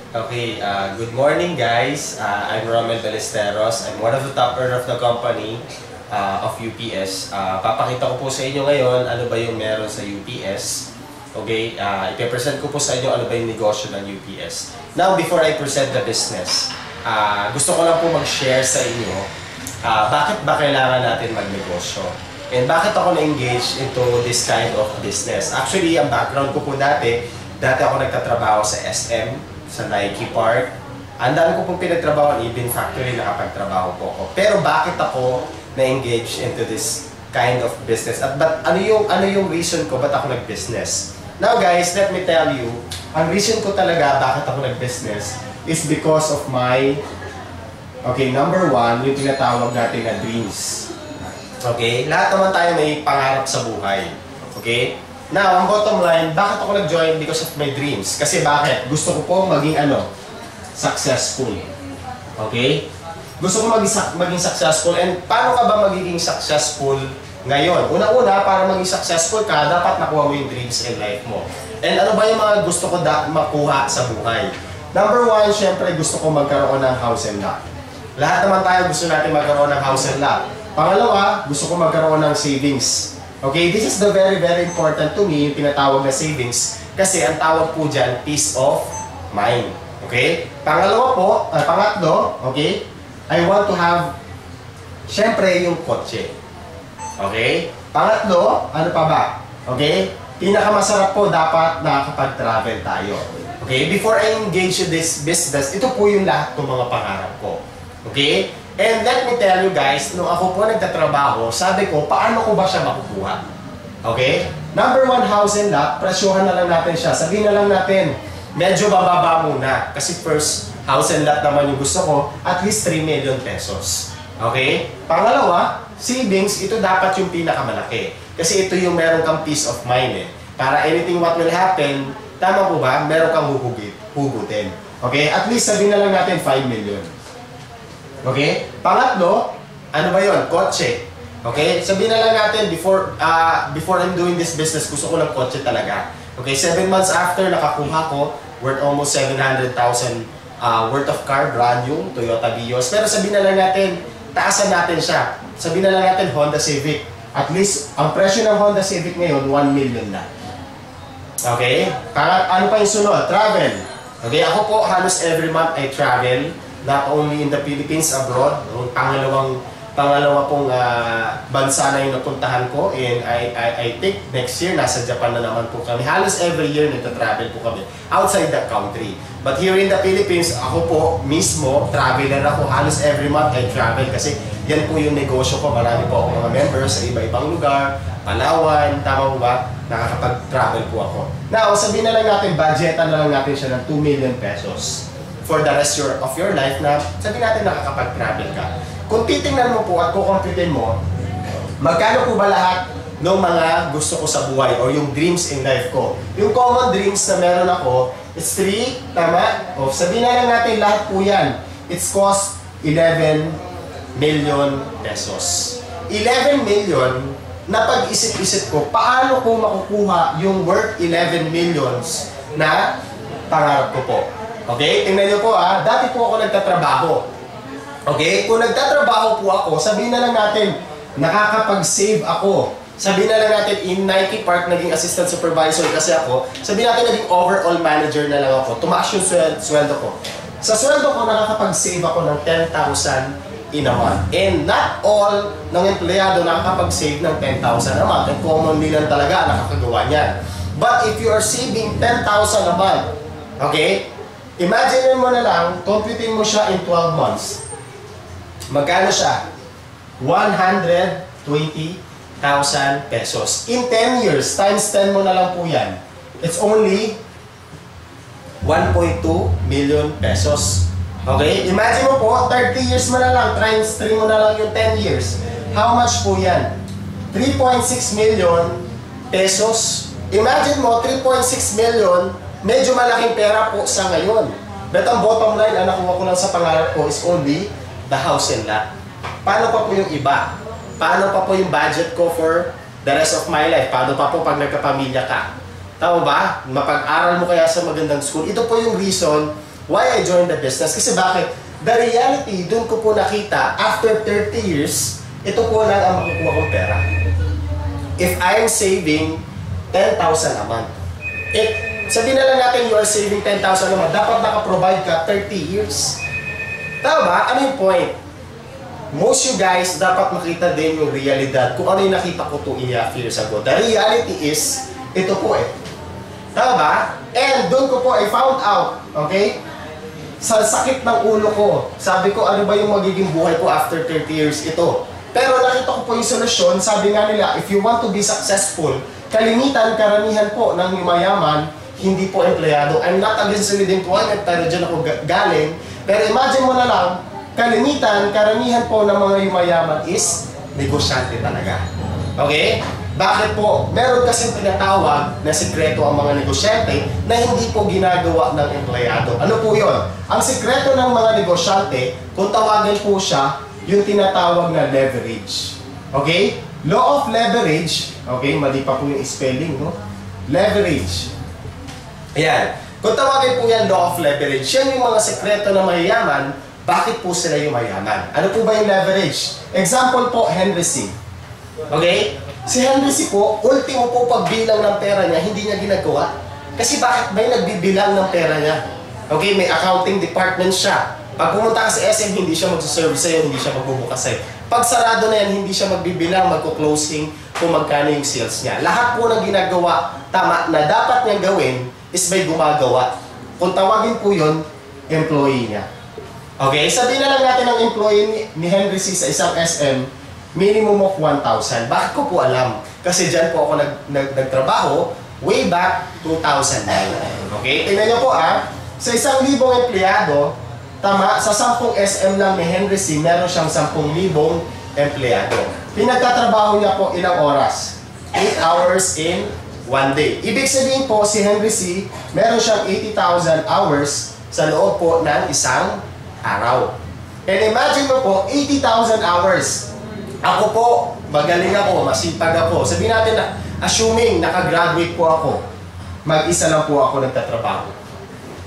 Okay, good morning guys. I'm Romel Ballesteros. I'm one of the top earner of the company of UPS. Papakita ko po sa inyo ngayon ano ba yung meron sa UPS. Okay, ipipresent ko po sa inyo ano ba yung negosyo ng UPS. Now, before I present the business, gusto ko lang po mag-share sa inyo bakit ba kailangan natin magnegosyo. And bakit ako na-engage into this kind of business. Actually, ang background ko po dati ako nagtatrabaho sa SM, sa Nike Park. Ang dami ko pong pinagtrabaho, even factory nakapagtrabaho po ako. Pero bakit ako na-engage into this kind of business? At ano yung reason ko ba't ako nag-business? Now guys, let me tell you, ang reason ko talaga bakit ako nag-business is because of my, okay, number one, yung tinatawag natin na dreams. Okay? Lahat naman tayo may pangarap sa buhay. Okay? Now, ang bottom line, bakit ako nag-join? Because of my dreams. Kasi bakit? Gusto ko po maging successful. Okay? Gusto ko maging successful. And paano ka ba magiging successful ngayon? Una-una, para maging successful ka, dapat nakuha mo yung dreams in life mo. And ano ba yung mga gusto ko makuha sa buhay? Number one, syempre gusto ko magkaroon ng house and lot. Lahat naman tayo gusto natin magkaroon ng house and lot. Pangalawa, gusto ko magkaroon ng savings. Okay, this is the very important to me, yung tinatawag na savings. Kasi ang tawag po dyan, peace of mind. Okay? Pangatlo, okay, I want to have, syempre, yung kotse. Okay? Pangatlo, ano pa ba? Okay? Pinakamasarap po, dapat nakakapag-travel tayo. Okay? Before I engage in this business, ito po yung lahat ng mga pangarap ko. Okay? And let me tell you guys, nung ako po nagtatrabaho, sabi ko, paano ko ba siya makukuha? Okay? Number one, house and lot, presyohan na lang natin siya. Sabihin na lang natin, medyo bababa muna. Kasi first, house and lot naman yung gusto ko, at least 3 million pesos. Okay? Pangalawa, savings, ito dapat yung pinakamalaki. Kasi ito yung meron kang peace of mind eh. Para anything what will happen, tama po ba? Meron kang hugutin. Okay? At least sabihin na lang natin 5 million. Okay? Pangatlo, ano ba yun? Kotse. Okay? Sabihin na lang natin, before I'm doing this business, gusto ko ng kotse talaga. Okay? 7 months after, nakakuha ko, worth almost 700,000 worth of car, brand new, Toyota Vios. Pero sabihin na lang natin, taasan natin siya. Sabihin na lang natin, Honda Civic. At least, ang presyo ng Honda Civic ngayon, 1 million na. Okay? Ano pa yung sunod? Travel. Okay? Ako po, halos every month I travel. Not only in the Philippines, abroad. Pangalawa pong bansa na yung napuntahan ko. And I think next year, nasa Japan na naman po kami. Halos every year nagta-travel po kami outside the country. But here in the Philippines, ako po mismo, traveler ako. Halos every month I travel kasi yan po yung negosyo ko. Marami po ako mga members sa iba-ibang lugar. Palawan, tama mo ba? Nakakapag-travel po ako. Now, sabihin na lang natin, budgetan na lang natin siya ng 2 million pesos. For the rest of your life na sabihin natin nakakapag-travel ka. Kung titingnan mo po at kukomputin mo, magkano po ba lahat ng mga gusto ko sa buhay or yung dreams in life ko? Yung common dreams na meron ako, it's 3, tama? O sabihin na lang natin lahat po yan. It's cost 11 million pesos. 11 million na pag-isip-isip ko, paano ko makukuha yung worth 11 millions na pangarap ko po? Okay? Tingnan nyo po dati po ako nagtatrabaho. Okay? Kung nagtatrabaho po ako, sabihin na lang natin, nakakapag-save ako. Sabihin na lang natin, in Nike Park, naging assistant supervisor kasi ako. Sabihin natin, naging overall manager na lang ako. Tumaas yung sweldo ko. Sa sweldo ko, nakakapag-save ako ng 10,000 in a month. And not all ng empleyado nakakapag-save ng 10,000 a month. And commonly lang talaga nakakagawa niyan. But if you are saving 10,000 a month, okay? Imagine mo na lang, computing mo siya in 12 months. Magkano siya? 120,000 pesos. In 10 years, times 10 mo na lang po yan. It's only 1.2 million pesos. Okay? Imagine mo po, 30 years mo na lang, times 3 mo na lang yung 10 years. How much po yan? 3.6 million pesos. Imagine mo, 3.6 million, medyo malaking pera po sa ngayon. But ang bottom line, ang nakuha ko lang sa pangarap ko is only the house and lot. Paano pa po yung iba? Paano pa po yung budget ko for the rest of my life? Paano pa po pag nagkapamilya ka? Tama ba? Mapag-aral mo kaya sa magandang school. Ito po yung reason Why I joined the business? Kasi bakit? The reality, doon ko po nakita, after 30 years, ito po lang ang makukuha kong pera. If I'm saving 10,000 a month, sabihin na lang natin you are saving 10,000 a month, dapat nakaprovide ka 30 years. Tama ba? Ano yung point? Most you guys dapat makita din yung realidad kung ano yung nakita ko 2.5 years ago. The reality is, ito po Tama ba? And doon ko po I found out, okay? Sa sakit ng ulo ko, sabi ko ano ba yung magiging buhay ko after 30 years ito. Pero nakita ko po yung solusyon, sabi nga nila, if you want to be successful, karamihan po ng yumayaman, hindi po empleyado. I'm not against with employment, pero dyan ako galing. Pero imagine mo na lang, karamihan po ng mga yumayaman is negosyante talaga. Okay? Bakit po? Meron kasing tinatawag na sikreto ang mga negosyante na hindi po ginagawa ng empleyado. Ano po yun? Ang sikreto ng mga negosyante, kung tawagin po siya, yung tinatawag na leverage. Okay? Law of leverage, okay, mali pa po yung spelling, no? Leverage. Ayan. Kung tawagin po yan, law of leverage, yan yung mga sekreto na mayayaman, bakit po sila yung mayaman? Ano po ba yung leverage? Example po, Henry C. Okay? Si Henry C po, ultimo po pagbilang ng pera niya, hindi niya ginagawa. Kasi bakit ba yung nagbibilang ng pera niya? Okay, may accounting department siya. Pag pumunta ka sa SM, hindi siya magsaservice sa'yo, hindi siya magbubukas sa'yo. Pag sarado na yan, hindi siya magbibilang, magko-closing kung magkano yung sales niya. Lahat po ng ginagawa, tama, na dapat niyang gawin, is may gumagawa. Kung tawagin po yun, employee niya. Okay, sabihin na lang natin ang employee ni Henry C. sa isang SM, minimum of 1,000. Bakit ko po alam? Kasi dyan po ako nagtrabaho way back 2009. Okay? Tingnan niyo po sa 1,000 empleyado, tama, sa 10 SM lang ni Henry C, meron siyang 10,000 empleyado. Pinagtatrabaho niya po ilang oras? 8 hours in 1 day. Ibig sabihin po, si Henry C, meron siyang 80,000 hours sa loob po ng isang araw. And imagine mo po, 80,000 hours. Ako po, magaling ako, masipag ako. Sabihin natin na, assuming nakagraduate po ako, mag-isa lang po ako nagtatrabaho.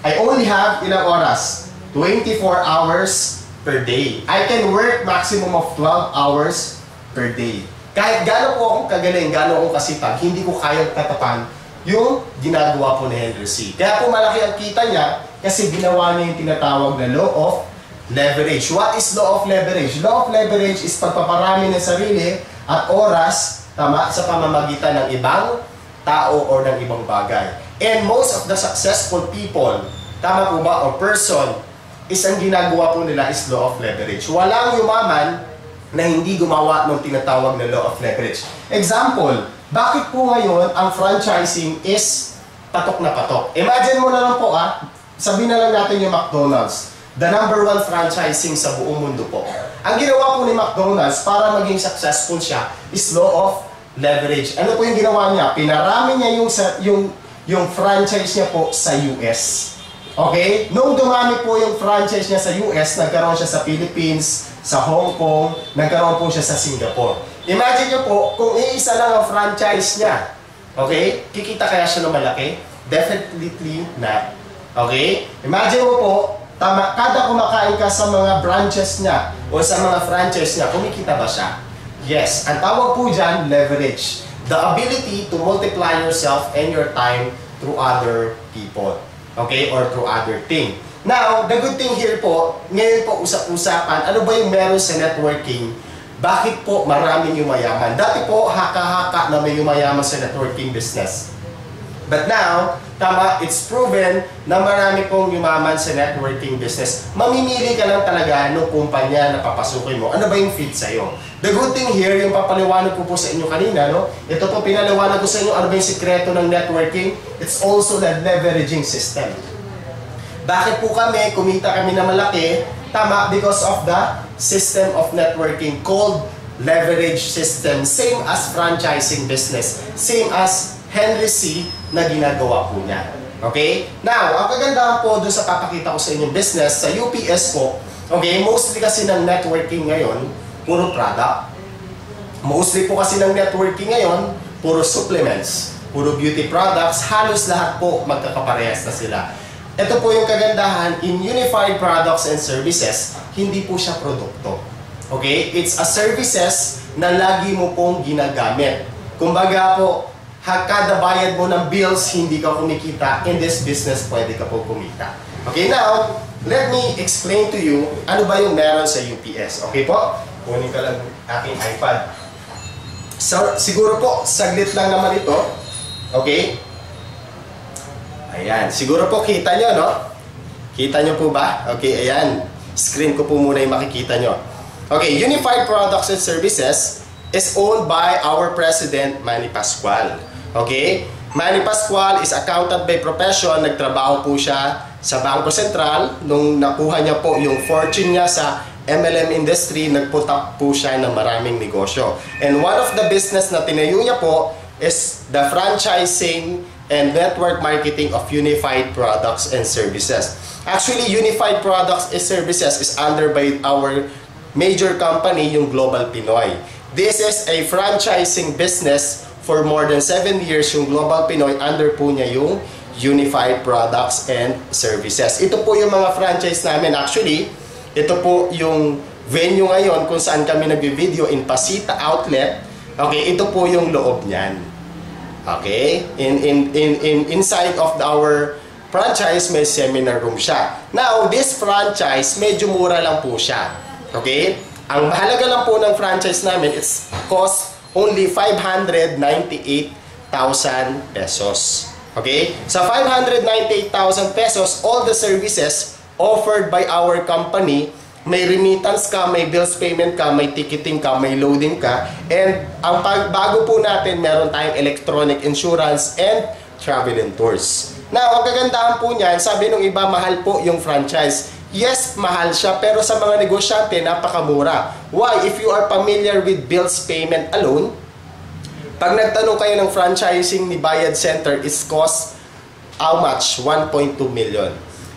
I only have ilang oras? 24 hours per day. I can work maximum of 12 hours per day. Kahit gaano po akong kagaling, gaano akong kasipag, hindi ko kayang tatapan yung ginagawa po ni Henry C. Kaya po malaki ang kita niya kasi ginawa niya yung tinatawag na law of leverage. What is law of leverage? Law of leverage is pagpaparami ng sarili at oras, tama, sa pamamagitan ng ibang tao o ng ibang bagay. And most of the successful people, tama po ba, or person, is ang ginagawa po nila is law of leverage. Walang yumaman na hindi gumawa ng tinatawag na law of leverage. Example, bakit po ngayon ang franchising is patok na patok? Imagine mo na lang po sabihin na lang natin yung McDonald's. The number 1 franchising sa buong mundo po. Ang ginawa po ni McDonald's para maging successful siya is law of leverage. Ano po yung ginawa niya? Pinarami niya yung franchise niya po sa US. Okay? Nung dumami po yung franchise niya sa US, nagkaroon siya sa Philippines, sa Hong Kong, nagkaroon po siya sa Singapore. Imagine niyo po, kung iisa lang ang franchise niya, okay? Kikita kaya siya ng malaki? Definitely not. Okay? Imagine mo po, tama, kada kumakain ka sa mga branches niya o sa mga franchise niya, kumikita ba siya? Yes. Ang tawag po dyan, leverage. The ability to multiply yourself and your time through other people. Okay? Or through other thing. Now, the good thing here po, ngayon po usap-usapan, ano ba yung meron sa networking? Bakit po maraming yumayaman? Dati po, haka-haka na may yumayaman sa networking business. But now, tama, it's proven na marami pong yumaman sa networking business. Mamimili ka lang talaga ng kumpanya na papasukin mo. Ano ba yung fit sa'yo? The good thing here, yung papaliwanag ko po sa inyo kanina, no? Ito po, pinaliwanag ko sa inyo, ano ba yung sikreto ng networking? It's also the leveraging system. Bakit po kumita kami na malaki? Tama, because of the system of networking called leverage system. Same as franchising business. Same as Henry C. na ginagawa po niya. Okay? Now, ang kagandahan po doon sa papakita ko sa inyong business, sa UPS po, okay, mostly kasi ng networking ngayon, puro product. Mostly po kasi ng networking ngayon, puro supplements, puro beauty products, halos lahat po magkakaparehas na sila. ito po yung kagandahan in Unified Products and Services, hindi po siya produkto. Okay? It's a services na lagi mo pong ginagamit. Kumbaga po, kada bayad mo ng bills, hindi ka kumikita. In this business, pwede ka po kumita. Okay, now, let me explain to you ano ba yung meron sa UPS. Okay po? Kunin ka lang aking iPad. So, siguro po, saglit lang naman ito. Okay? Ayan. Siguro po kita nyo, no? Kita nyo po ba? Okay, ayan. Screen ko po muna yung makikita nyo. Okay, Unified Products and Services is owned by our President, Manny Pascual. Okay? Manny Pascual is accountant by profession. Nagtrabaho po siya sa Bangko Sentral. Nung nakuha niya po yung fortune niya sa MLM industry, nagputak po siya ng maraming negosyo. And one of the business na tinayo niya po is the franchising and network marketing of Unified Products and Services. Actually, Unified Products and Services is under by our major company, yung Global Pinoy. This is a franchising business for more than 7 years. Yung Global Pinoy, under po niya yung Unified Products and Services. Ito po yung mga franchise namin. Actually, ito po yung venue ngayon kung saan kami nag-video in Pasita Outlet. Okay, ito po yung loob niyan. Okay? Inside of our franchise, may seminar room siya. Now, this franchise, medyo mura lang po siya. Okay? Ang mahalaga lang po ng franchise namin, it's cost only 598,000 pesos. Okay? Sa 598,000 pesos, all the services offered by our company, may remittance ka, may bills payment ka, may ticketing ka, may loading ka, and ang bago po natin, meron tayong electronic insurance and travel and tours. Now, ang kagandahan po niyan, sabi nung iba, mahal po yung franchise. Yes, mahal siya, pero sa mga negosyante, napakamura. Why? If you are familiar with bills payment alone, pag nagtanong kayo ng franchising ni Bayad Center, it's cost how much? 1.2 million.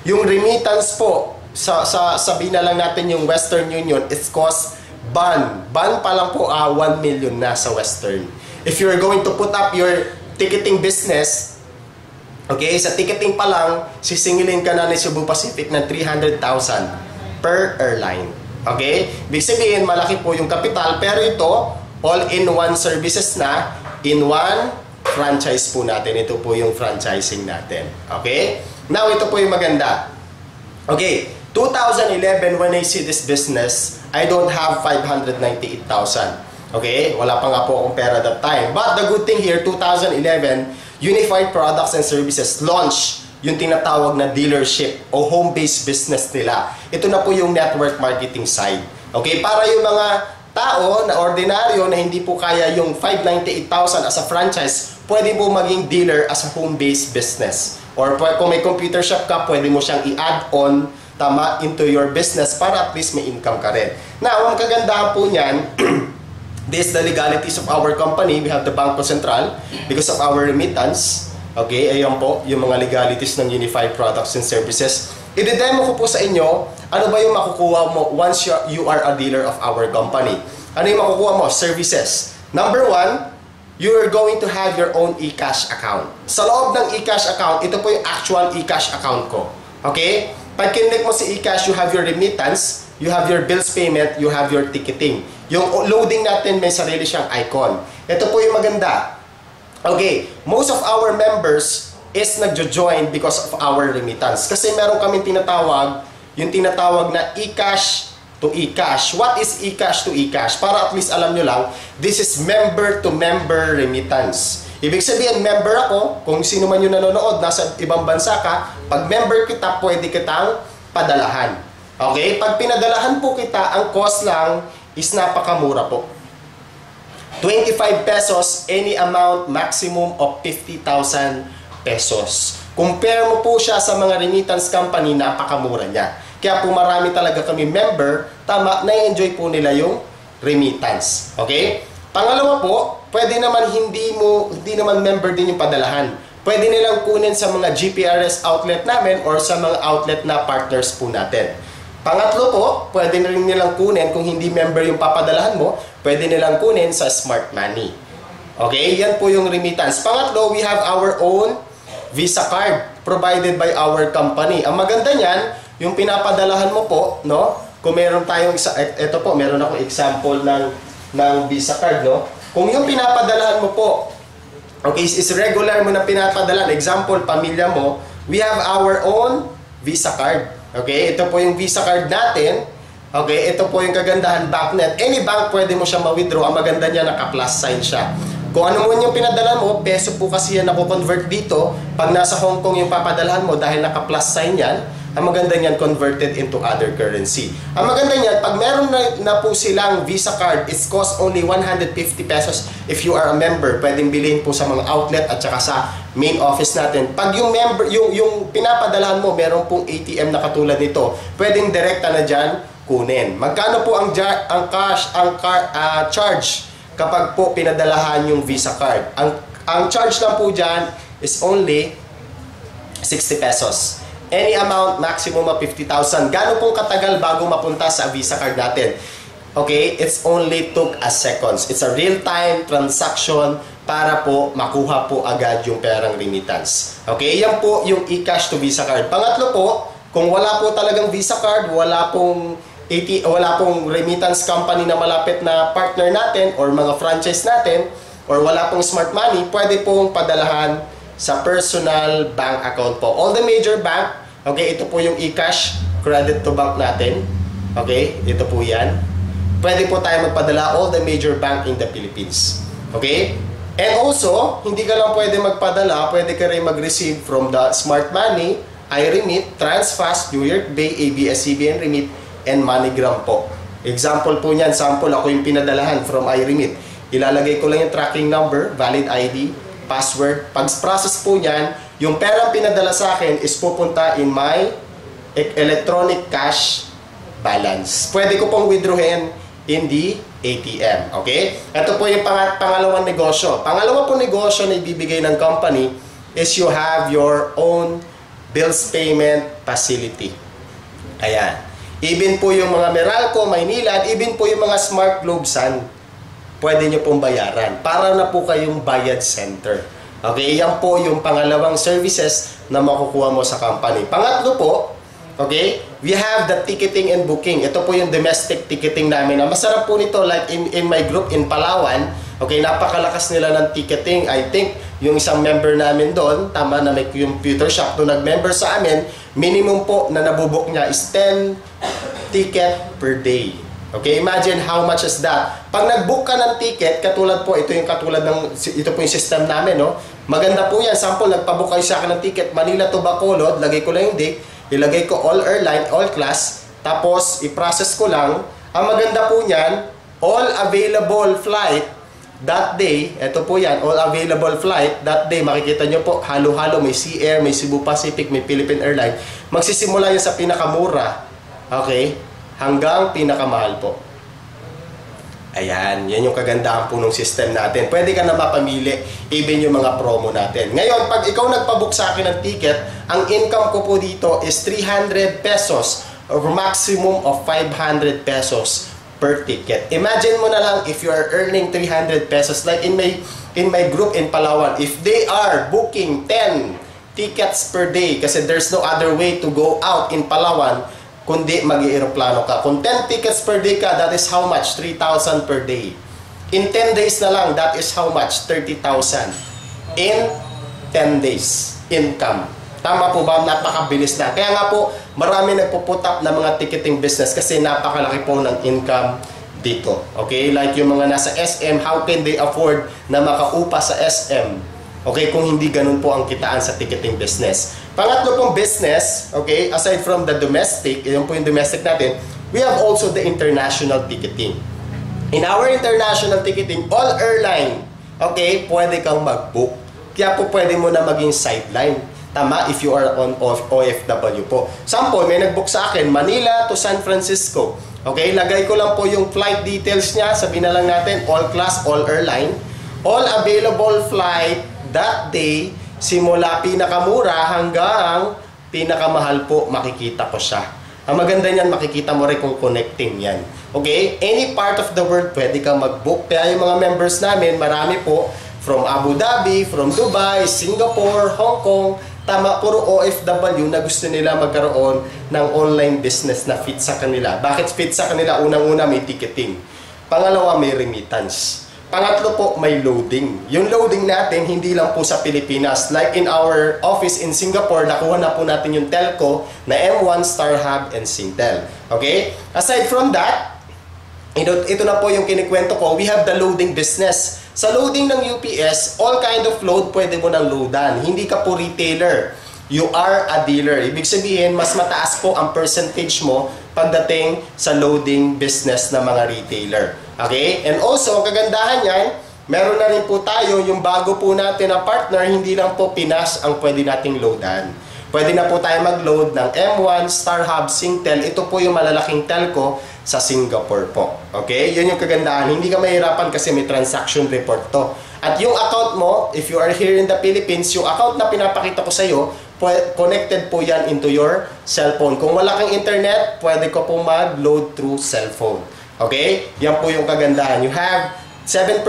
Yung remittance po, sabihin na lang natin yung Western Union, it's cost ban pa lang po 1 million na sa Western. If you're going to put up your ticketing business, okay, sa ticketing pa lang, sisingilin ka na ni Cebu Pacific ng 300,000 per airline. Okay? Ibig sabihin, malaki po yung kapital, pero ito, all-in-one services na, in one franchise po natin. Ito po yung franchising natin. Okay? Now, ito po yung maganda. Okay, 2011, when I see this business, I don't have 598,000. Okay? Wala pa nga po akong pera that time. But the good thing here, 2011, Unified Products and Services launch yung tinatawag na dealership o home-based business nila. Ito na po yung network marketing side. Okay? Para yung mga tao na ordinaryo na hindi po kaya yung 598,000 as a franchise, pwede po maging dealer as a home-based business. Or kung may computer shop ka, pwede mo siyang i-add on into your business para at least may income ka rin. Now, ang kagandahan po niyan, this is the legalities of our company. We have the Bangko Sentral because of our remittance. Okay, ayan po yung mga legalities ng Unified Products and Services. I-demo ko po sa inyo, ano ba yung makukuha mo once you are a dealer of our company. Ano yung makukuha mo? Services. Number 1, you are going to have your own e-cash account. Sa loob ng e-cash account, ito po yung actual e-cash account ko. Okay? Pag kinlik mo si e-cash, you have your remittance, you have your bills payment, you have your ticketing. Yung loading natin, may sarili siyang icon. Ito po yung maganda. Okay, most of our members is nagjo-join because of our remittance. Kasi meron kaming tinatawag, yung tinatawag na e-cash to e-cash. What is e-cash to e-cash? Para at least alam nyo lang, this is member-to-member remittance. Ibig sabihin, member ako, kung sino man yung nanonood, nasa ibang bansa ka, pag member kita, pwede kitang padalahan. Okay? Pag pinadalahan po kita, ang cost lang is napakamura po. 25 pesos, any amount, maximum of 50,000 pesos. Compare mo po siya sa mga remittance company, napakamura niya. Kaya po marami talaga kami member, tama, na-enjoy po nila yung remittance. Okay? Pangalawa po, pwede naman hindi naman member din yung padalahan. Pwede nilang kunin sa mga GPRS outlet namin or sa mga outlet na partners po natin. Pangatlo po, pwede na rin nilang kunin, kung hindi member yung papadalahan mo, pwede nilang kunin sa Smart Money. Okay? Yan po yung remittance. Pangatlo, we have our own Visa card. provided by our company. Ang maganda niyan, yung pinapadalahan mo po, no? Kung meron tayong ito po, meron akong example ng Visa card, no? Kung yung pinapadalahan mo po, okay, is regular mo na pinapadala. Example, pamilya mo, we have our own Visa card. Okay, ito po yung Visa card natin. Okay, ito po yung kagandahan, BankNet. Any bank pwede mo siya ma-withdraw. Ang maganda niya, naka-plus sign siya. Kung ano mo yung pinadala mo, peso po kasi yan nako-convert dito. Pag nasa Hong Kong yung papadalahan mo, dahil naka-plus sign yan, ang maganda niyan, converted into other currency. Ang maganda niyan, pag meron na po silang Visa card, it's cost only 150 pesos if you are a member. Pwedeng bilhin po sa mga outlet at saka sa main office natin. Pag yung member, yung pinapadalahan mo, meron pong ATM na katulad nito, pwedeng direkta na dyan kunin. Magkano po ang charge kapag po pinadalahan yung Visa card? Ang charge lang po dyan is only 60 pesos. Any amount, maximum of 50,000. Gano'n pong katagal bago mapunta sa Visa card natin? Okay, it's only took a seconds. It's a real-time transaction para po makuha po agad yung perang remittance. Okay, yan po yung e-cash to Visa card. Pangatlo po, kung wala po talagang Visa card, wala pong remittance company na malapit na partner natin or mga franchise natin, or wala pong smart money, pwede pong padalahan sa personal bank account po. All the major bank, okay, ito po yung e-cash credit to bank natin. Okay, ito po yan. Pwede po tayo magpadala all the major bank in the Philippines. Okay? And also, hindi ka lang pwede magpadala, pwede ka rin mag-receive from the smart money, iRemit, Transfast, New York Bay, ABS-CBN Remit, and MoneyGram po. Example po niyan, sample ako yung pinadalahan from iRemit. Ilalagay ko lang yung tracking number, valid ID, password. Pag-process po niyan, yung perang pinadala sa akin is pupunta in my electronic cash balance. Pwede ko pong withdrawin in the ATM. Okay? Ito po yung pangalawang negosyo. Pangalawa po negosyo na ibibigay ng company is you have your own bills payment facility. Ayan. Even po yung mga Meralco, Maynila, at even po yung mga Smart Globesan, pwede nyo pong bayaran. Para na po kayong bayad center. Okay? Yan po yung pangalawang services na makukuha mo sa company. Pangatlo po, okay, we have the ticketing and booking. Ito po yung domestic ticketing namin. Ang masarap po nito, like in my group in Palawan, okay, napakalakas nila ng ticketing. I think yung isang member namin doon, tama na may computer shop, doon nag-member sa amin, minimum po na nabubuk niya is 10 ticket per day. Okay, imagine how much is that. Pag nag-book ka ng ticket, katulad po, ito po yung system namin, no? Maganda po yan. Sample, nagpabook kayo sa akin ng ticket, Manila to Bacolod, lagay ko lang yung date, ilagay ko all airline, all class, tapos i-process ko lang. Ang maganda po niyan, all available flight that day, ito po yan, all available flight that day, makikita nyo po, halo-halo, may Sea Air, may Cebu Pacific, may Philippine Airline. Magsisimula yan sa pinakamura, okay, hanggang pinakamahal po. Ayan, yan yung kagandahan po ng system natin. Pwede ka na mapamili, even yung mga promo natin. Ngayon, pag ikaw nagpabook sa akin ng ticket, ang income ko po dito is 300 pesos or maximum of 500 pesos per ticket. Imagine mo na lang if you are earning 300 pesos, like in my group in Palawan, if they are booking 10 tickets per day, kasi there's no other way to go out in Palawan, kundi mag-i-aeroplano ka. Kung 10 tickets per day ka, that is how much? 3,000 per day. In 10 days na lang, that is how much? 30,000. In 10 days. Income. Tama po ba? Napakabilis na. Kaya nga po, marami nagpo-put up na mga ticketing business kasi napakalaki po ng income dito. Okay? Like yung mga nasa SM, how can they afford na makaupa sa SM? Okay? Kung hindi ganun po ang kitaan sa ticketing business. Pangatlo pong business, okay, aside from the domestic, yun po yung domestic natin, we have also the international ticketing. In our international ticketing, all airline, okay, pwede kang mag-book. Kaya po pwede mo na maging sideline. Tama, if you are on OFW po. Sample, may nag-book sa akin, Manila to San Francisco. Okay, lagay ko lang po yung flight details niya, sabihin na lang natin, all class, all airline. All available flight that day, simula pinakamura hanggang pinakamahal po, makikita ko siya. Ang maganda niyan, makikita mo rin kung connecting yan. Okay? Any part of the world, pwede kang mag-book. Kaya yung mga members namin, marami po, from Abu Dhabi, from Dubai, Singapore, Hong Kong, Tama, puro OFW na gusto nila magkaroon ng online business na fit sa kanila. Bakit fit sa kanila? Unang-una, may ticketing. Pangalawa, may remittance. Pangatlo po, may loading. Yung loading natin, hindi lang po sa Pilipinas. Like in our office in Singapore, nakuha na po natin yung telco na M1, StarHub, and Singtel. Okay? Aside from that, ito na po yung kinikwento ko, we have the loading business. Sa loading ng UPS, all kind of load pwede mo nang loadan. Hindi ka po retailer. You are a dealer. Ibig sabihin, mas mataas po ang percentage mo pagdating sa loading business ng mga retailer. Okay? And also, ang kagandahan yan, meron na rin po tayo yung bago po natin na partner, hindi lang po Pinas ang pwede nating loadan. Pwede na po tayo mag-load ng M1, StarHub, Singtel. Ito po yung malalaking telco sa Singapore po. Okay? Yun yung kagandahan. Hindi ka mahirapan kasi may transaction report to. At yung account mo, if you are here in the Philippines, yung account na pinapakita ko sa iyo, connected po yan into your cellphone. Kung wala kang internet, pwede ko po mag-load through cellphone. Okay? Yan po yung kagandahan. You have 7%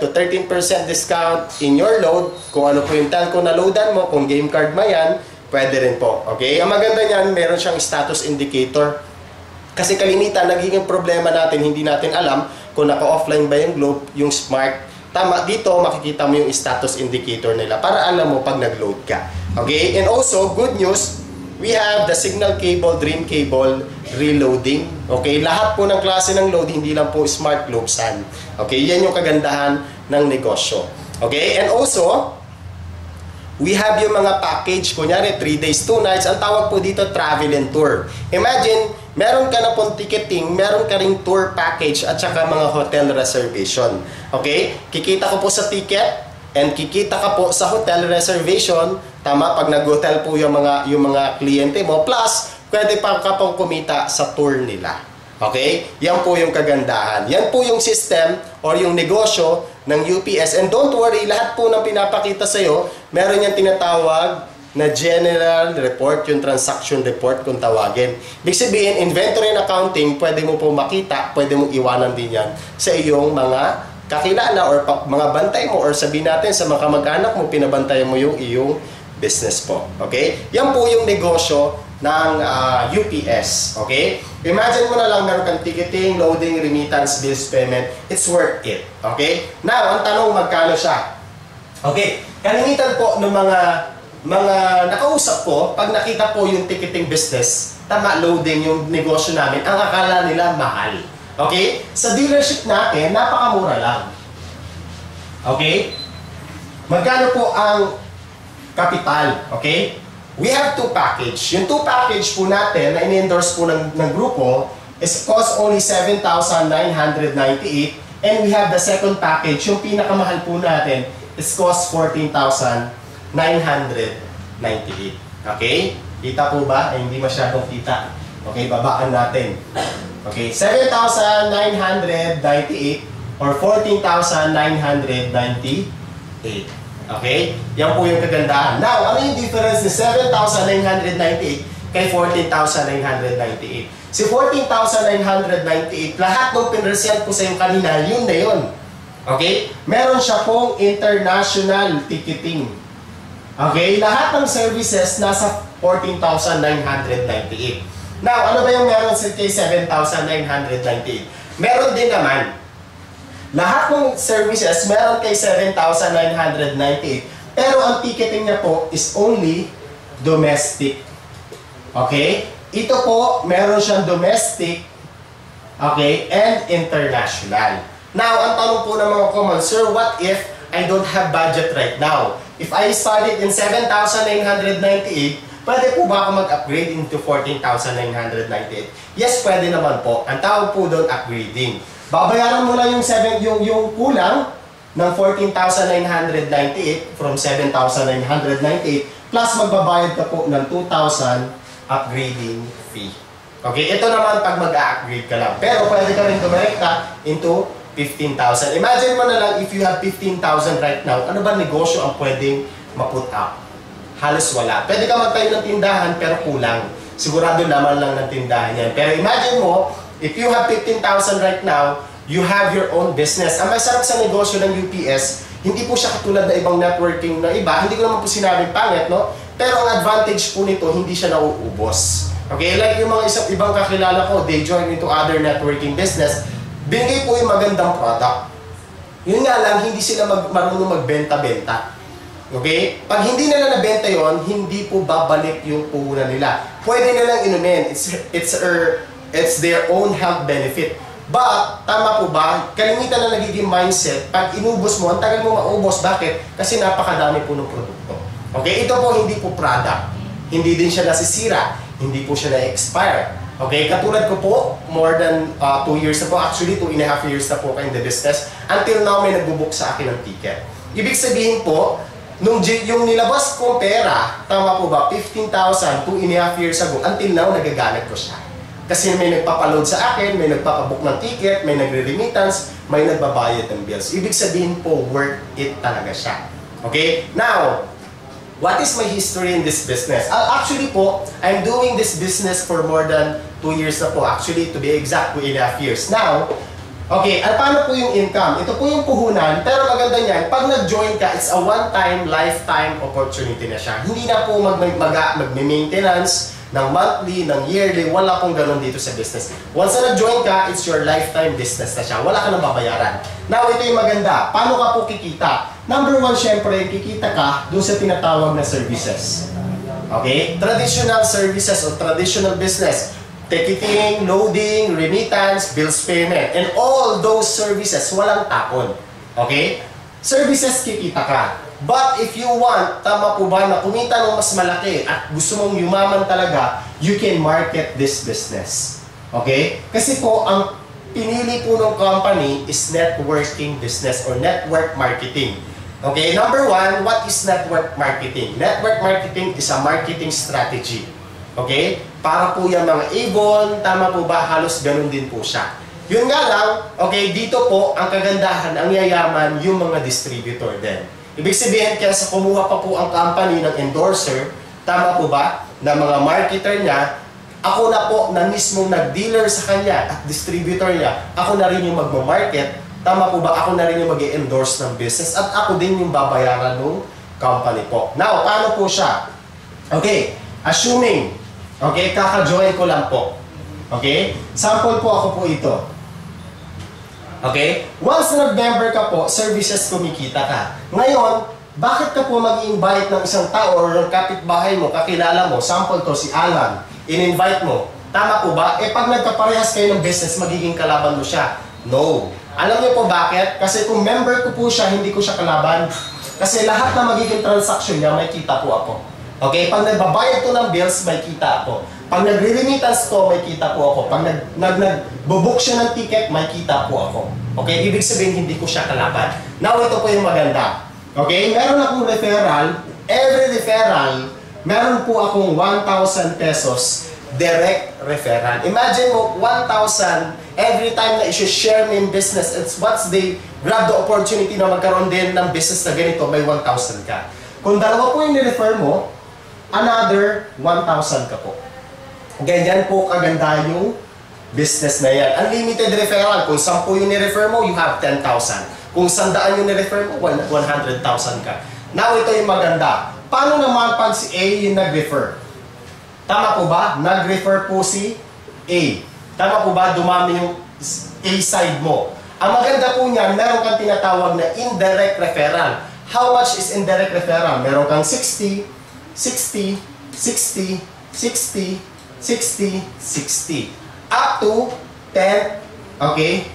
to 13% discount in your load. Kung ano po yung telco na loadan mo, kung game card mo yan, pwede rin po. Okay? Ang maganda niyan, meron siyang status indicator. Kasi kalimitan, nagiging problema natin, hindi natin alam kung naka-offline ba yung Globe, yung Smart. Tama, dito makikita mo yung status indicator nila para alam mo pag nag-load ka. Okay? And also, good news, we have the signal cable, Dream cable, reloading. Okay? Lahat po ng klase ng load, hindi lang po Smart Globe Sun. Okay? Yan yung kagandahan ng negosyo. Okay? And also, we have yung mga package, kunyari 3 days, 2 nights, ang tawag po dito travel and tour. Imagine, meron ka na pong ticketing, meron ka ring tour package at saka mga hotel reservation. Okay? Kikita ko po sa ticket and kikita ka po sa hotel reservation. Tama, pag nag-hotel po yung mga kliyente mo. Plus, pwede pa ka pong kumita sa tour nila. Okay? Yan po yung kagandahan. Yan po yung system or yung negosyo ng UPS. And don't worry, lahat po ng pinapakita sa'yo, meron yung tinatawag na general report, yung transaction report kung tawagin. Ibig sabihin, inventory and accounting, pwede mo po makita, pwede mo iwanan din yan sa iyong mga kakilala or mga bantay mo or sabihin natin sa mga kamag-anak mo, pinabantayan mo yung iyong business po. Okay? Yan po yung negosyo ng UPS. Okay? Imagine mo na lang meron kang ticketing, loading, remittance, bills, payment. It's worth it. Okay? Now, ang tanong, magkano siya? Okay. Kalimitan po ng mga nakausap ko, pag nakita po yung ticketing business, tama, loading yung negosyo namin, ang akala nila mahal. Okay? Sa dealership natin, napakamura lang. Okay? Magkano po ang kapital? Okay? We have 2 package. Yung 2 package po natin na in-endorse po ng grupo is cost only 7,998 and we have the second package, yung pinakamahal po natin is cost 14,998. Okay? Kita po ba? Ay, hindi masyadong kita. Okay, babaan natin. Okay, 7,998 or 14,998. Okay? Yan po yung kagandahan. Now, ano yung difference ni 7,998 kay 14,998? Si 14,998, lahat ng pinresent po sa yung kanina, yun na yun. Okay? Meron siya pong international ticketing. Okay? Lahat ng services nasa 14,998. Now, ano ba yung meron sa kay 7,998? Meron din naman. Lahat ng services meron kay 7,998. Pero ang ticketing niya po is only domestic. Okay? Ito po, meron siyang domestic, okay, and international. Now, ang tanong po ng mga common, Sir, what if I don't have budget right now? If I started in 7,998, pwede po ba ako mag-upgrade into 14,998? Yes, pwede naman po. Ang tawag po doon, upgrading. Babayaran mo lang yung kulang ng 14,998 from 7,998 plus magbabayad ka po ng 2,000 upgrading fee. Okay, ito naman pag mag-upgrade ka lang. Pero pwede ka rin dumirekta into 15,000. Imagine mo na lang if you have 15,000 right now, ano ba negosyo ang pwedeng ma-put up? Halos wala. Pwede ka magtayo ng tindahan pero kulang. Sigurado naman lang ng tindahan yan. Pero imagine mo, if you have 15,000 right now, you have your own business. Ang masarap sa negosyo ng UPS, hindi po siya katulad na ibang networking na iba. Hindi ko naman po sinabing pangit, no? Pero ang advantage po nito, hindi siya nauubos. Okay, like yung mga ibang kakilala ko, they join into other networking business, binigay po yung magandang product. Yun nga lang, hindi sila marunong magbenta-benta. Okay? Pag hindi nila nabenta yon, hindi po babalik yung puhunan nila. Pwede nilang inumin. It's their own health benefit. But, tama po ba? Kalimitan na nagiging mindset, pag inubos mo, ang tagal mo maubos. Bakit? Kasi napakadami po ng produkto. Okay? Ito po hindi po product. Hindi din siya nasisira. Hindi po siya na-expire. Okay? Katulad ko po, more than 2 years na po. Actually, 2.5 years na po kayo in the business. Until now, may nagbubook sa akin ng ticket. Ibig sabihin po, yung nilabas kong pera, tama po ba, 15,000, 2.5 years ago, until now, nagagamit ko siya. Kasi may nagpapaload sa akin, may nagpapabook ng ticket, may nagre-remittance, may nagbabayad ng bills. Ibig sabihin po, worth it talaga siya. Okay? Now, what is my history in this business? Actually po, I'm doing this business for more than 2 years na po. Actually, to be exact, 2.5 years. Now, okay, paano po yung income? Ito po yung puhunan, pero maganda niyan, pag nag-join ka, it's a one-time, lifetime opportunity na siya. Hindi na po mag-maintenance ng monthly, ng yearly, wala pong ganun dito sa business. Once na nag-join ka, it's your lifetime business na siya. Wala ka nang babayaran. Now, ito yung maganda. Paano ka po kikita? Number one, syempre, kikita ka doon sa tinatawag na services. Okay? Traditional services o traditional business. Ticketing, loading, remittance, bills payment, and all those services, walang tapon. Okay? Services, kikita ka. But if you want, tama po ba, na kumita ng mas malaki at gusto mong yumaman talaga, you can market this business. Okay? Kasi po, ang pinili po ng company is networking business or network marketing. Okay? Number one, what is network marketing? Network marketing is a marketing strategy. Okay? Para po yung mga Avon, tama po ba, halos ganun din po siya. Yun nga lang, okay, dito po, ang kagandahan, ang yayaman, yung mga distributor din. Ibig sabihin, kaya sa kumuha pa po ang company ng endorser, tama po ba, na mga marketer niya, ako na po na mismong nag-dealer sa kanya at distributor niya, ako na rin yung magmamarket, tama po ba, ako na rin yung mag-endorse ng business at ako din yung babayaran ng company po. Now, paano po siya? Okay, assuming, okay, kaka-join ko lang po. Okay? Sample po ako po ito. Okay? Once nag-member ka po, services kumikita ka. Ngayon, bakit ka po mag-i-invite ng isang tao or ng kapitbahay mo, kakilala mo, sample to si Alan, in-invite mo. Tama po ba? Pag nagkaparehas kayo ng business, magiging kalaban mo siya. No. Alam niyo po bakit? Kasi kung member ko po siya, hindi ko siya kalaban. Kasi lahat na magiging transaction niya, may kita po ako. Okay? Pag nagbabayad ko ng bills, may kita ako. Pag nagre-remittance ko, may kita po ako. Pag nag-book siya ng ticket, may kita po ako. Okay? Ibig sabihin, hindi ko siya kalaban. Now, ito po yung maganda. Okay? Meron akong referral. Every referral, meron po akong 1,000 pesos direct referral. Imagine mo, 1,000 every time na i-share mo yung business. It's once they grab the opportunity na magkaroon din ng business na ganito, may 1,000 ka. Kung dalawa po yung ni-refer mo, another 1,000 ka po. Ganyan po kaganda yung business na yan. Unlimited referral. Kung 10 yung ni-refer mo, you have 10,000. Kung 100 yung ni-refer mo, 100,000 ka. Now, ito yung maganda. Paano naman pag si A yung nag-refer? Tama po ba? Nag-refer po si A. Tama po ba? Dumami yung A side mo. Ang maganda po niyan, meron kang tinatawag na indirect referral. How much is indirect referral? Meron kang 60, 60, 60, 60, 60, 60. Up to 10, okay,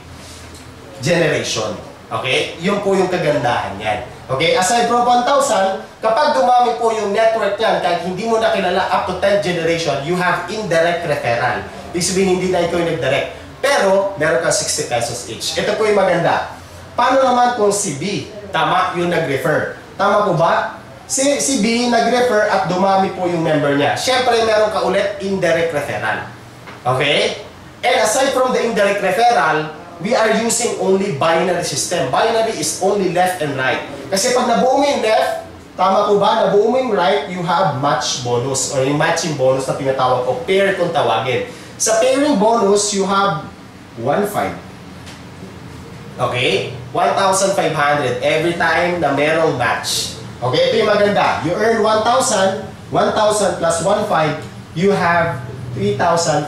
generation. Okay? Yun po yung kagandahan yan. Okay? Aside from 1,000, kapag dumami po yung network yan, kahit hindi mo na kilala up to 10 generation, you have indirect referral. Ibig sabihin, hindi na ikaw yung nag-direct. Pero, meron ka 60 pesos each. Ito po yung maganda. Paano naman kung si B, tama, yung nag-refer? Tama po ba? Si B nag-refer at dumami po yung member niya. Siyempre, meron ka ulit indirect referral. Okay? And aside from the indirect referral, we are using only binary system. Binary is only left and right. Kasi pag nabuo mo yung left, tama po ba? Nabuo mo yung right, you have match bonus or yung matching bonus na tinatawag o pair kung tawagin. Sa pairing bonus, you have 1,500. Okay? 1,500 every time na merong match. Okay? Ito yung maganda. You earn 1,000, 1,000 plus 1,500, you have 3,500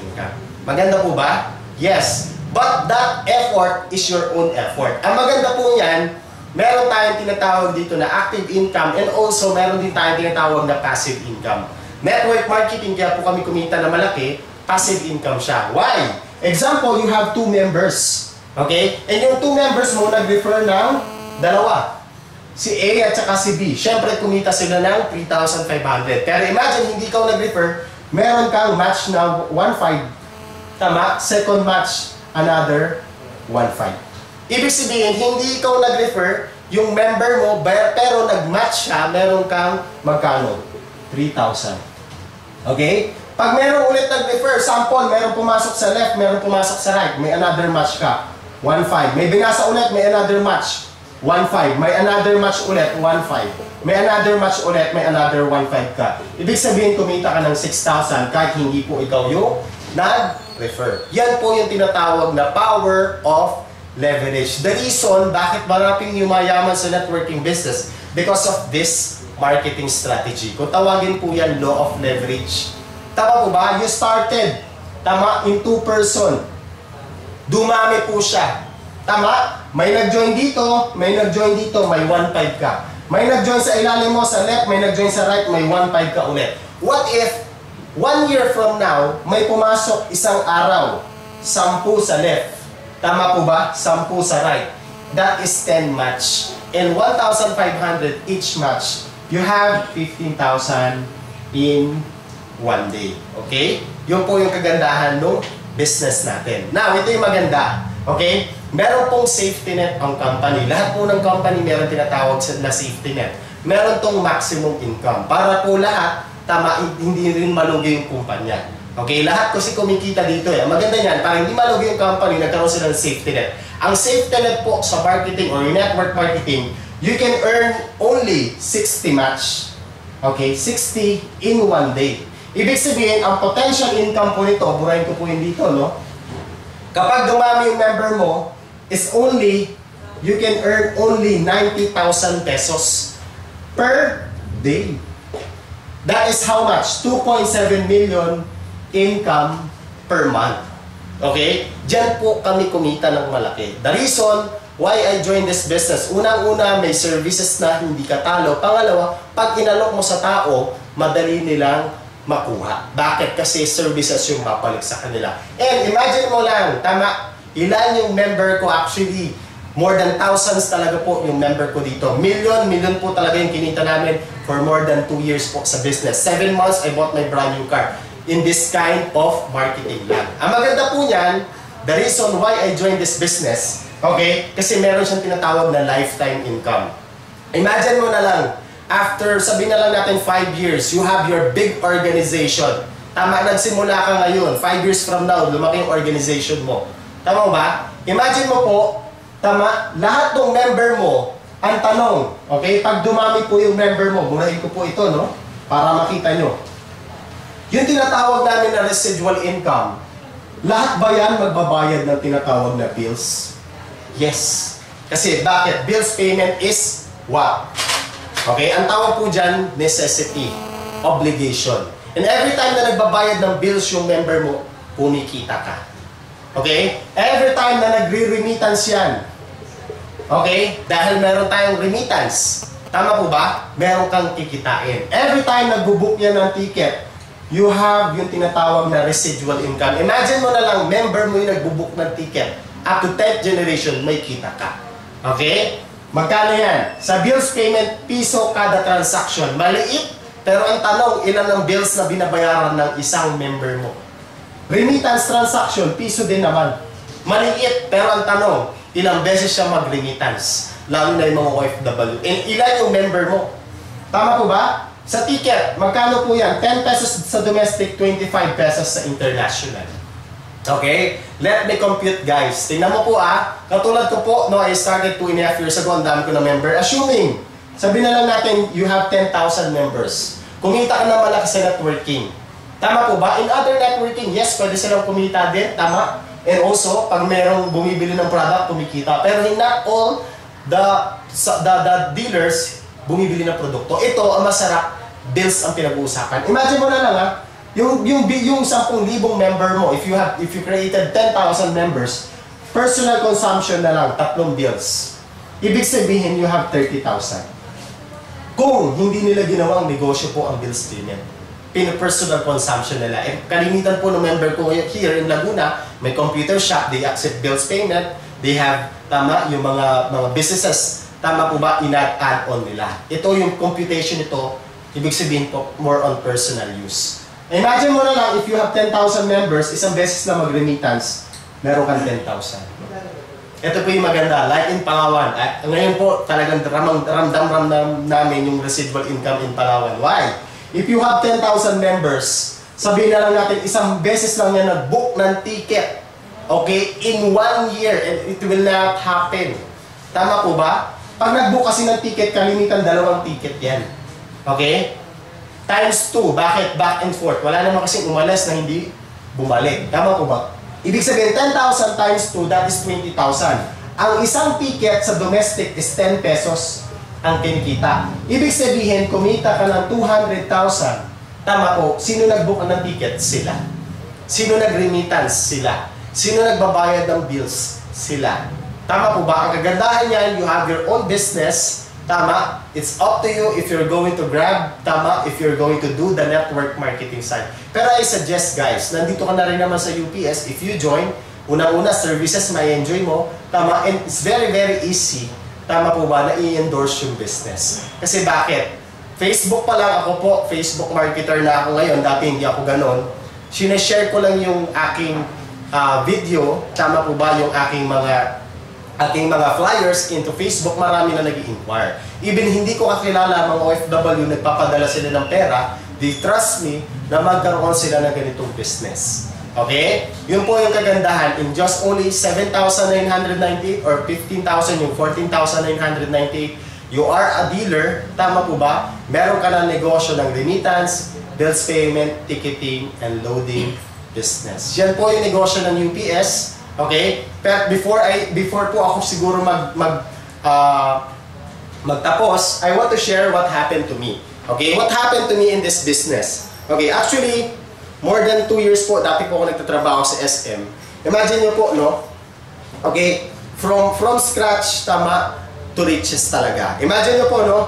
income. Maganda po ba? Yes. But that effort is your own effort. Ang maganda po yan, meron tayong tinatawag dito na active income and also meron din tayong tinatawag na passive income. Network marketing, kaya po kami kumita na malaki, passive income siya. Why? Example, you have 2 members. Okay? And yung 2 members mo nag-refer ng dalawa. Si A at saka si B. Siyempre, kumita sila ng 3,500. Pero imagine, hindi ikaw nag-refer, meron kang match na 1,500. Tama? Second match, another 1,500. Ibig sabihin, hindi ikaw nag-refer, yung member mo, pero nag-match siya, meron kang magkano? 3,000. Okay? Pag meron ulit nag-refer, sample, meron pumasok sa left, meron pumasok sa right, may another match ka, 1,500. May binasa ulit, may another match, 1,500. May another match ulit, 1,500. May another match ulit, may another 1,500 ka. Ibig sabihin, kumita ka ng 6,000 kahit hindi po ikaw yung nag-refer. Yan po yung tinatawag na power of leverage. The reason bakit maraming yumayaman sa networking business, because of this marketing strategy. Kung tawagin po yan, law of leverage. Tama po ba? You started, tama, in 2 person. Dumami po siya. Tama? May nag-join dito, may nag-join dito, may 1,500 ka. May nag-join sa ilalim mo, sa left, may nag-join sa right, may 1,500 ka ulit. What if, 1 year from now, may pumasok isang araw, 10 sa left. Tama po ba? 10 sa right. That is 10 match. And 1,500 each match. You have 15,000 in 1 day. Okay? Yun po yung kagandahan ng business natin. Now, ito yung maganda. Okay? Meron pong safety net ang company. Lahat po ng company meron tinatawag na safety net. Meron tong maximum income. Para po lahat, tama, hindi rin malugi yung kumpanya. Okay? Lahat kasi kumikita dito eh. Maganda yan, para hindi malugi yung company, nagkaroon sila ng safety net. Ang safety net po sa marketing or network marketing, you can earn only 60 match. Okay? 60 in 1 day. Ibig sabihin, ang potential income po nito, burahin ko po yun dito, no? Kapag dumami yung member mo, is only, you can earn only 90,000 pesos per day. That is how much? 2.7 million income per month. Okay? Diyan po kami kumita ng malaki. The reason why I joined this business, unang-una, may services na hindi ka talo. Pangalawa, pag inalok mo sa tao, madali nilang makuha. Bakit? Kasi services yung papalik sa kanila. And imagine mo lang, tama, ilan yung member ko actually, more than thousands talaga po yung member ko dito. Million po talaga yung kinita namin for more than 2 years po sa business. 7 months, I bought my brand new car in this kind of marketing lang. Ang maganda po niyan, the reason why I joined this business, okay, kasi meron siyang tinatawag na lifetime income. Imagine mo na lang, after, sabihin na lang natin 5 years, you have your big organization. Tama, nagsimula ka ngayon, 5 years from now, lumaki yung organization mo. Tama ba? Imagine mo po, tama, lahat ng member mo, ang tanong, okay, pag dumami po yung member mo, burahin ko po ito, no? Para makita nyo. Yung tinatawag namin na residual income, lahat ba yan magbabayad ng tinatawag na bills? Yes. Kasi bakit? Bills payment is what? Okay, ang tawag po dyan, necessity, obligation. And every time na nagbabayad ng bills yung member mo, kumikita ka. Okay? Every time na nagre-remittance yan. Okay? Dahil meron tayong remittance. Tama po ba? Meron kang kikitain. Every time nagbubook yan ng ticket, you have yung tinatawag na residual income. Imagine mo na lang, member mo yung nagbubook ng ticket. Up to 10th generation, may kita ka. Okay? Magkano yan? Sa bills payment, piso kada transaction. Maliit, pero ang tanong, ilan ang bills na binabayaran ng isang member mo? Remittance transaction, piso din naman. Maliit, pero ang tanong, ilang beses siya mag-remittance? Lalo na yung mga OFW. And ilan yung member mo? Tama po ba? Sa ticket, magkano po yan? 10 pesos sa domestic, 25 pesos sa international. Okay? Let me compute, guys. Tingnan mo po katulad ko po, no, I started 2.5 years ago, ang dami ko na member. Assuming, sabihin na lang natin, you have 10,000 members. Kumita ka na malaki sa networking. Tama po ba? In other networking, yes, pwede silang kumita din. Tama? And also, pag merong bumibili ng product, kumikita. Pero not all the dealers bumibili ng produkto. Ito, ang masarap, bills ang pinag-uusapan. Imagine mo na lang yung 10,000 member mo, if you created 10,000 members, personal consumption na lang, 3 bills. Ibig sabihin, you have 30,000. Kung hindi nila ginawang negosyo po ang bills payment, personal consumption nila. Kalimitan po ng member ko here in Laguna, may computer shop, they accept bills payment, they have, yung mga businesses, tama po ba, add-on nila. Ito yung computation nito, ibig sabihin po, more on personal use. Imagine mo na lang, if you have 10,000 members, isang beses na mag-remittance, meron kang 10,000. Ito po yung maganda, like in Palawan. Ngayon po, talagang ramdam namin yung residual income in Palawan. Why? If you have 10,000 members, sabihin na lang natin, isang beses lang yan nag-book ng ticket. Okay? In 1 year, and it will not happen. Tama po ba? Pag nag-book kasi ng ticket, kalimitan 2 ticket yan. Okay? Times 2. Bakit? Back and forth. Wala naman kasing umalas na hindi bumalik. Tama po ba? Ibig sabihin, 10,000 times 2, that is 20,000. Ang isang ticket sa domestic is 10 pesos ang kinikita. Ibig sabihin, kumita ka ng 200,000. Tama po, sino nag-book ng ticket? Sila. Sino nag-remittance? Sila. Sino nagbabayad ng bills? Sila. Tama po ba? Ang kagandahan niyan, you have your own business. Tama? It's up to you if you're going to grab. Tama? If you're going to do the network marketing side. Pero I suggest guys, nandito ka na rin naman sa UPS. If you join, unang-una, services may enjoy mo. Tama? And it's very, very easy. Tama po ba na i-endorse yung business? Kasi bakit? Facebook pa lang ako po, Facebook marketer na ako ngayon, dati hindi ako ganon. Sinashare ko lang yung aking video, tama po ba yung aking mga flyers into Facebook, marami na nag-i-inquire. Even hindi ko kakilala mga OFW, nagpapadala sila ng pera, they trust me na magkaroon sila ng ganitong business. Okay? Yun po yung kagandahan. In just only 7,998 or 15,000, yung 14,998, you are a dealer. Tama po ba? Meron ka ng negosyo ng remittance, bills payment, ticketing, and loading business. Yan po yung negosyo ng UPS. Okay? Pero before po ako siguro magtapos, I want to share what happened to me. Okay? What happened to me in this business? Okay, actually, more than 2 years po, dati po ako nagtatrabaho sa SM. Imagine nyo po, no? Okay, from scratch, tama, to riches talaga. Imagine nyo po, no?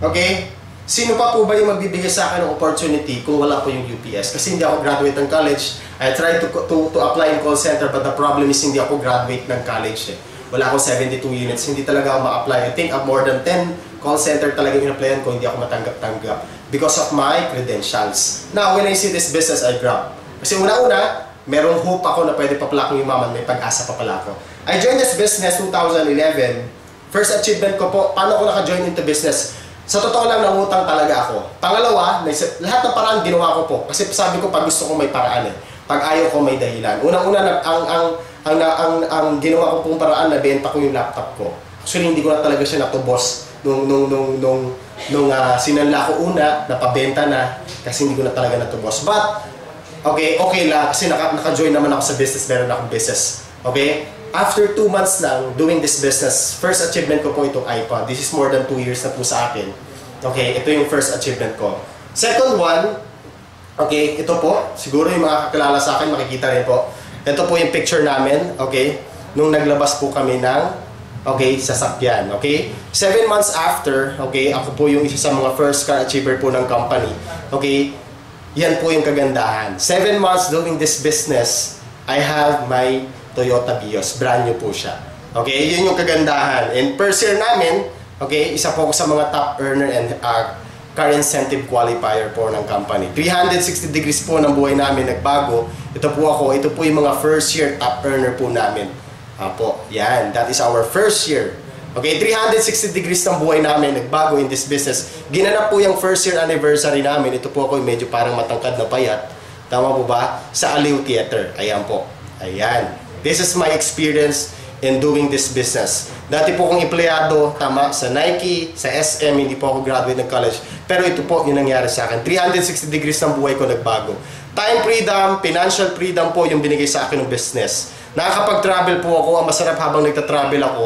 Okay, sino pa po ba yung magbibigay sa akin ng opportunity kung wala po yung UPS? Kasi hindi ako graduate ng college. I tried to apply in call center, but the problem is hindi ako graduate ng college. Wala akong 72 units, hindi talaga ako ma-apply. I think more than 10 call center talaga yung in-applyan ko, hindi ako matanggap-tanggap because of my credentials. Now, when I see this business, I grab. Kasi una-una, merong hope ako na pwede papalakong yung maman, may pag-asa pa pala ako. I joined this business 2011. First achievement ko po, paano ko naka-join into business? Sa totoo lang, nangutang talaga ako. Pangalawa, lahat ng paraan ginawa ko po. Kasi sabi ko, pag gusto ko may paraan eh. Pag ayaw ko may dahilan. Unang-una, ang ginawa ko pong paraan, nabenta ko yung laptop ko. Actually, hindi ko na talaga siya natubos nung sinanla ko una, napabenta na, kasi hindi ko na talaga natubos. But, okay lang, kasi naka-join naman ako sa business, meron akong business. Okay? After 2 months lang doing this business, first achievement ko po itong iPod. This is more than 2 years na po sa akin. Okay, ito yung first achievement ko. Second one, okay, ito po, siguro yung mga kakilala sa akin, makikita rin po. Ito po yung picture namin, okay, nung naglabas po kami ng, okay, sasakyan, okay. 7 months after, okay, ako po yung isa sa mga first car achiever po ng company, okay. Yan po yung kagandahan. 7 months doing this business, I have my Toyota Vios. Brand new po siya. Okay, yun yung kagandahan. And first year namin, okay, isa po ako sa mga top earner and car incentive qualifier po ng company. 360 degrees po ng buhay namin nagbago. Ito po ako, ito po yung mga first year top earner po namin. Po, yan, that is our first year. Okay, 360 degrees ng buhay namin nagbago in this business. Ginanap po yung first year anniversary namin. Ito po ako medyo parang matangkad na payat. Tama po ba? Sa Aliw Theater. Ayan po. Ayan. This is my experience in doing this business. Dati po akong empleyado, tama, sa Nike, sa SM, hindi po ako graduate ng college. Pero ito po yung nangyari sa akin. 360 degrees ng buhay ko nagbago. Time freedom, financial freedom po yung binigay sa akin ng business. Nakakapag-travel po ako, ang masarap habang nagta-travel ako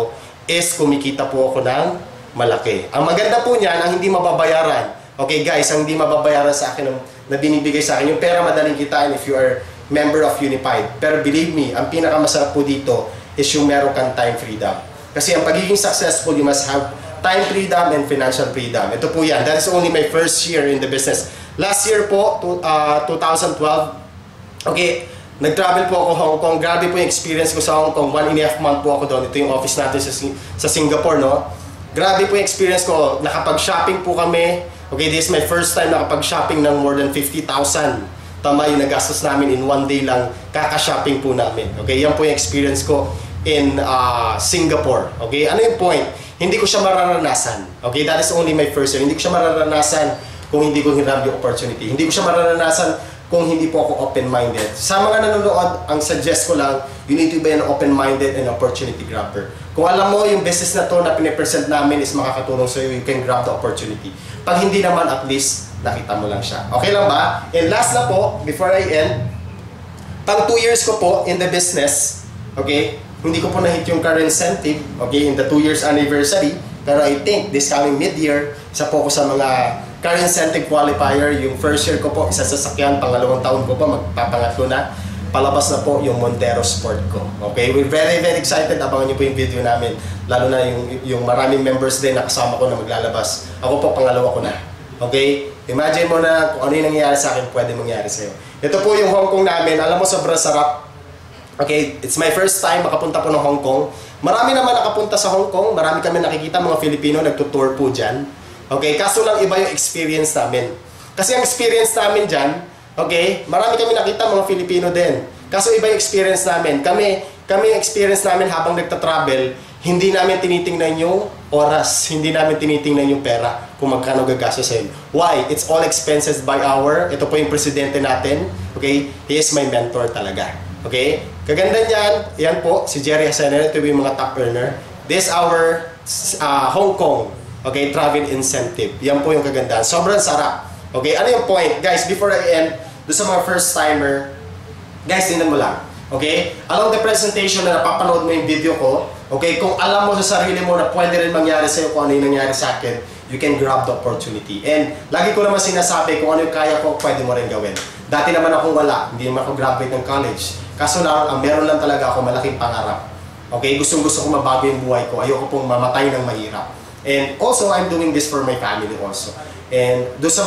is kumikita po ako ng malaki. Ang maganda po niyan, ang hindi mababayaran, Okay guys, ang hindi mababayaran sa akin na binibigay sa akin, yung pera madaling kitain if you are member of Unified. Pero believe me, ang pinakamasarap po dito is yung meron kang time freedom. Kasi ang pagiging successful, you must have time freedom and financial freedom. Ito po yan. That is only my first year in the business. Last year po, 2012, okay, nag-travel po ako Hong Kong. Grabe po yung experience ko sa Hong Kong. 1.5 month po ako doon. Ito yung office natin sa Singapore, no? Grabe po yung experience ko. Nakapag-shopping po kami. Okay, this is my first time nakapag-shopping ng more than 50,000. Tama yung nagastos namin in one day lang. Kaka-shopping po namin. Okay, yan po yung experience ko in Singapore. Okay, ano yung point? Hindi ko siya mararanasan. Okay, that is only my first year. Hindi ko siya mararanasan kung hindi ko hinarap yung opportunity. Hindi ko siya mararanasan kung hindi po ako open-minded. Sa mga nanonood, ang suggest ko lang, you need to be an open-minded and opportunity grabber. Kung alam mo yung business na to na pinipresent namin is makakatulong sa'yo, you can grab the opportunity. Pag hindi naman, at least, nakita mo lang siya. Okay lang ba? And last na po, before I end, pang 2 years ko po in the business, okay, hindi ko po na-hit yung car incentive, okay, in the 2 years anniversary, pero I think this coming mid-year, isa po ko sa mga car incentive qualifier. Yung first year ko po, isa sa sasakyan, pangalawang taon ko po, magpapangatlo na. Palabas na po yung Montero Sport ko. Okay, we're very excited. Abangan niyo po yung video namin. Lalo na yung maraming members din na kasama ko na maglalabas. Ako po, pangalawa ko na. Okay, imagine mo na kung ano yung nangyayari sa akin, pwede mangyari sa'yo. Ito po yung Hong Kong namin. Alam mo, sobrang sarap. Okay, it's my first time makapunta po ng Hong Kong. Marami naman nakapunta sa Hong Kong. Marami kami nakikita mga Filipino nagtutour po dyan. Okay, kaso lang iba yung experience namin. Kasi ang experience namin dyan, okay, marami kami nakita mga Filipino din. Kaso iba yung experience namin. Kami yung experience namin habang nagta-travel, hindi namin tinitingnan yung oras, hindi namin tinitingnan yung pera kung magkano gagastos sa inyo. Why? It's all expenses by hour. Ito po yung presidente natin. Okay, he is my mentor talaga. Okay, kaganda niyan, yan po, si Jerry Hasener, ito yung mga top earner. This our Hong Kong, okay, travel incentive. Yan po yung kagandahan. Sobrang sarap. Okay, ano yung point? Guys, before I end, doon sa mga first timer, guys, tingnan mo lang. Okay? Along the presentation na napapanood mo yung video ko, okay, kung alam mo sa sarili mo na pwede rin mangyari sa'yo kung ano yung nangyari sa akin, you can grab the opportunity. And lagi ko naman sinasabi kung ano yung kaya ko, pwede mo rin gawin. Dati naman akong wala, hindi naman ako graduate ng college. Kaso lang, ang meron lang talaga ako malaking pangarap. Okay? Gustong-gusto ko mabago yung buhay ko. Ayoko pong mamatay ng mahirap. And also, I'm doing this for my family also. And doon sa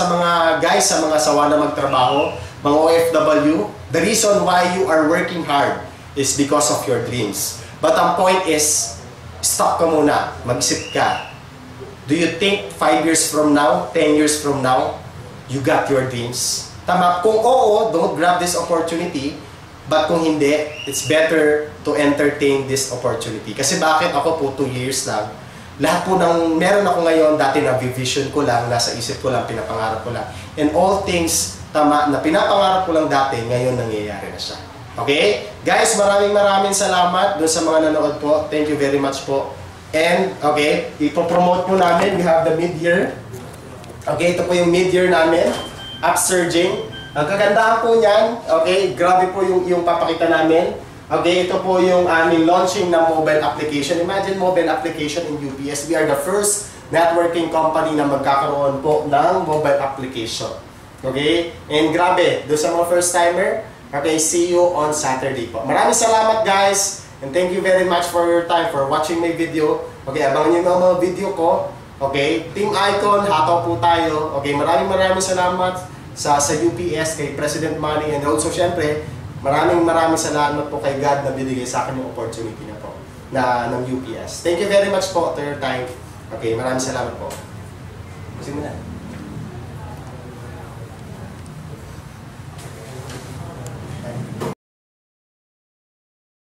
mga guys, sa mga sawa na magtrabaho, mga OFW, the reason why you are working hard is because of your dreams. But ang point is, stop ka muna, mag-isip ka. Do you think 5 years from now, 10 years from now, you got your dreams? Tama, kung oo, don't grab this opportunity. But kung hindi, it's better to entertain this opportunity. Kasi bakit ako po 2 years lang, lahat po ng meron ako ngayon, dati na vision ko lang, nasa isip ko lang, pinapangarap ko lang. And all things, tama, na pinapangarap ko lang dati, ngayon nangyayari na siya. Okay? Guys, maraming salamat doon sa mga nanood po. Thank you very much po. And, okay, ipopromote po namin. We have the mid-year. Okay, ito po yung mid-year namin. Upsurging. Ang kagandahan po niyan, okay, grabe po yung papakita namin. Okay, ito po yung aming launching ng mobile application. Imagine mobile application in UPS. We are the first networking company na magkakaroon po ng mobile application. Okay? And grabe, doon sa mga first timer, okay, see you on Saturday po. Maraming salamat guys, and thank you very much for your time, for watching my video. Okay, abangan nyo mga video ko. Okay, Team Icon, hataw po tayo. Okay, maraming salamat sa UPS, kay President Manny, and also syempre, maraming salamat po kay God na binigay sa akin yung opportunity na po ng UPS. Thank you very much po for your time. Okay, maraming salamat po. Kasi mo na.